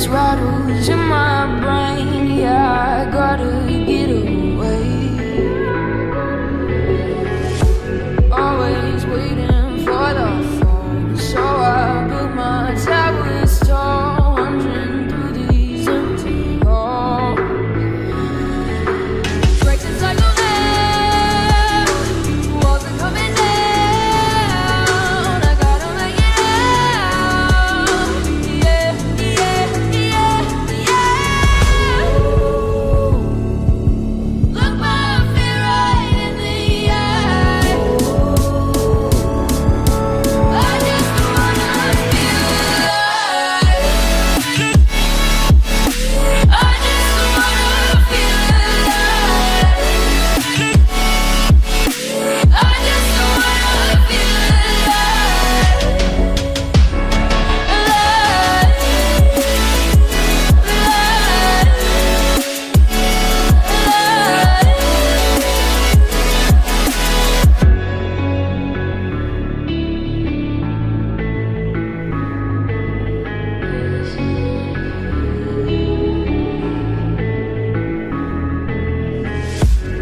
rattles in my brain. Yeah, I gotta get away. Always waiting for the phone, so I built my towers tall, wandering through these empty halls. Breaks inside your head, walls are coming down. I gotta make it out. Yeah, yeah, yeah, yeah. Look my fear right in the eye. I just wanna feel alive. I just wanna feel alive. I just wanna feel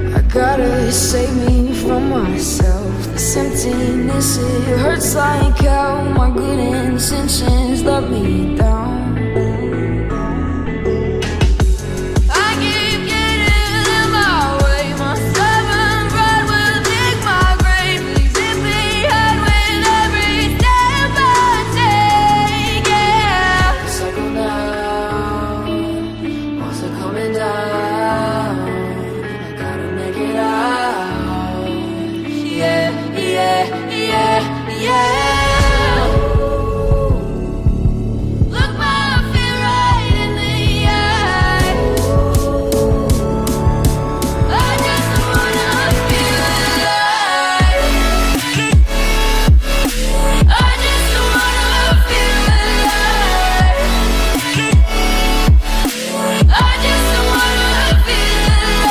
I gotta save me from myself. This emptiness, it hurts like hell. My good intentions let me down. I keep getting in my way. My stubborn pride will dig my grave. Leaving behind with every step I take. Yeah, cycle down, walls are coming down. I gotta make it out. Yeah, yeah, yeah, yeah. Look my fear right in the eye. I just wanna feel alive. I just wanna feel alive. I just wanna feel alive. I just wanna feel alive.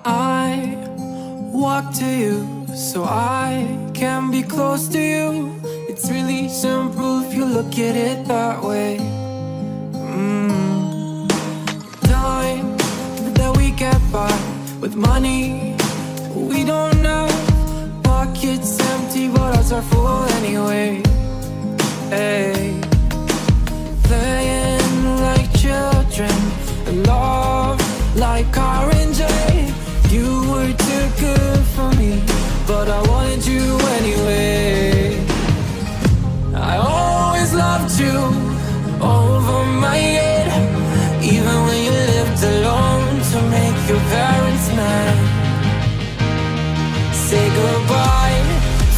I walk to you so I can be close to you. It's really simple if you look at it that way. Time that we get by with money we don't know. Pockets empty but ours are full anyway. Hey. Playing like children and love like orange. You were too good for me, but I wanted you anyway. I always loved you over my head, even when you lived alone to make your parents mad. Say goodbye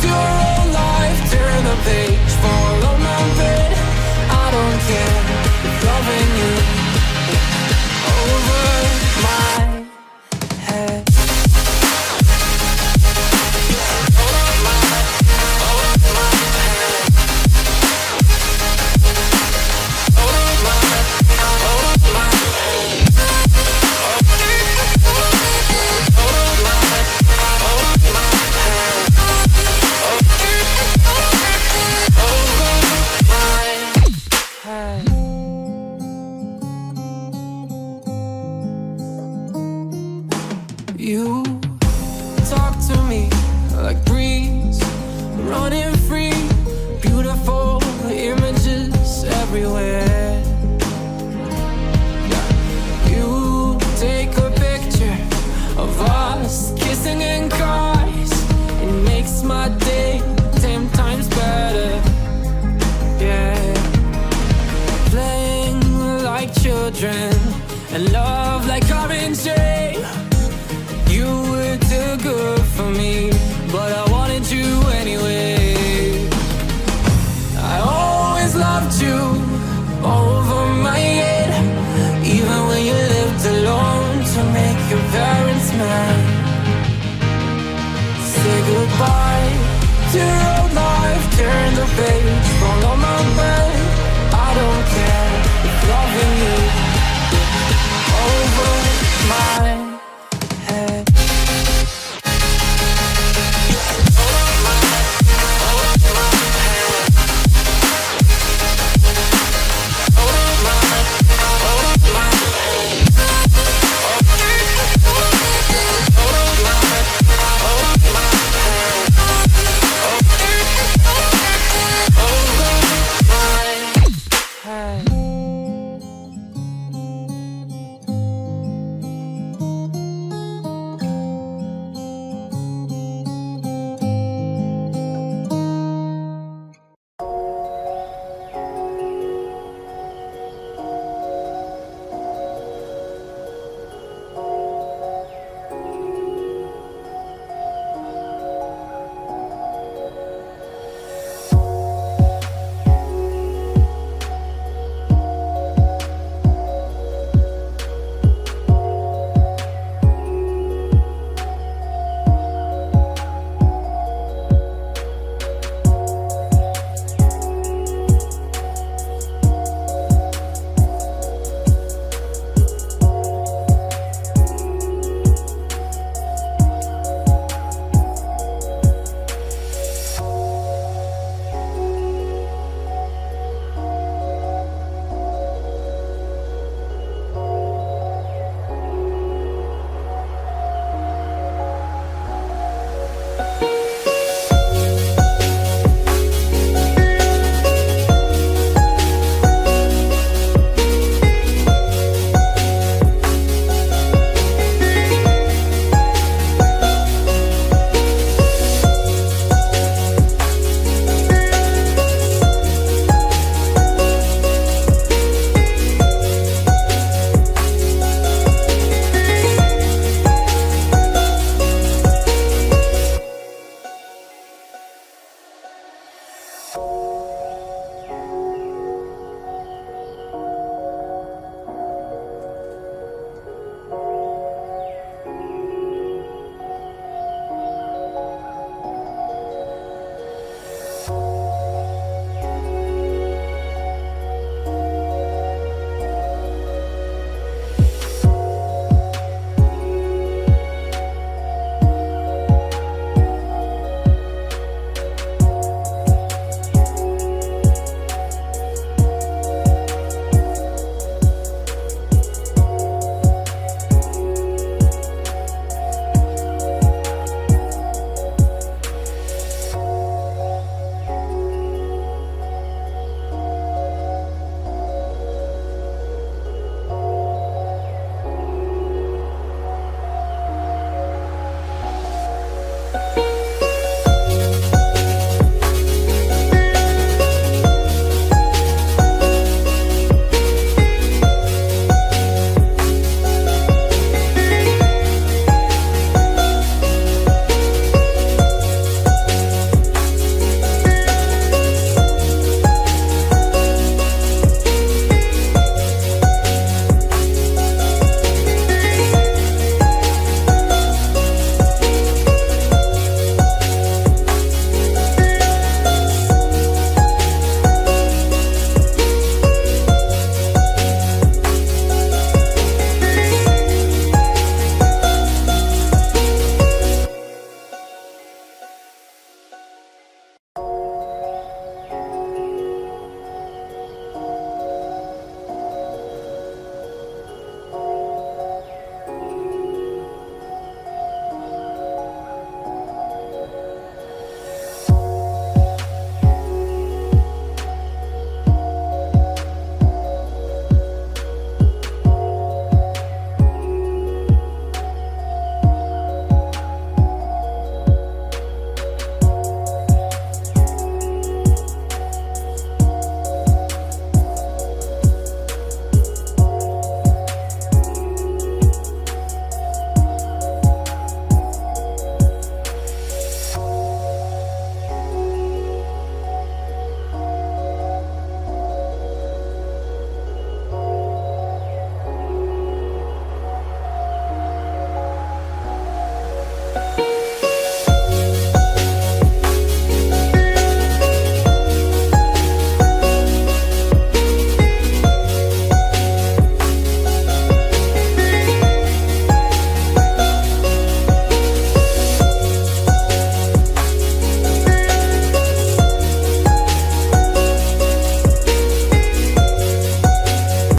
to your old life, turn the page, follow my bed. I don't care if loving you over my head. You talk to me like breeze, running free, beautiful images everywhere. Yeah. You take a picture of us kissing in cars, it makes my day 10 times better. Yeah. Playing like children and love like orange. You were too good for me, but I wanted you anyway. say goodbye to your old life, turn the page, follow my breath. I don't care if loving you over my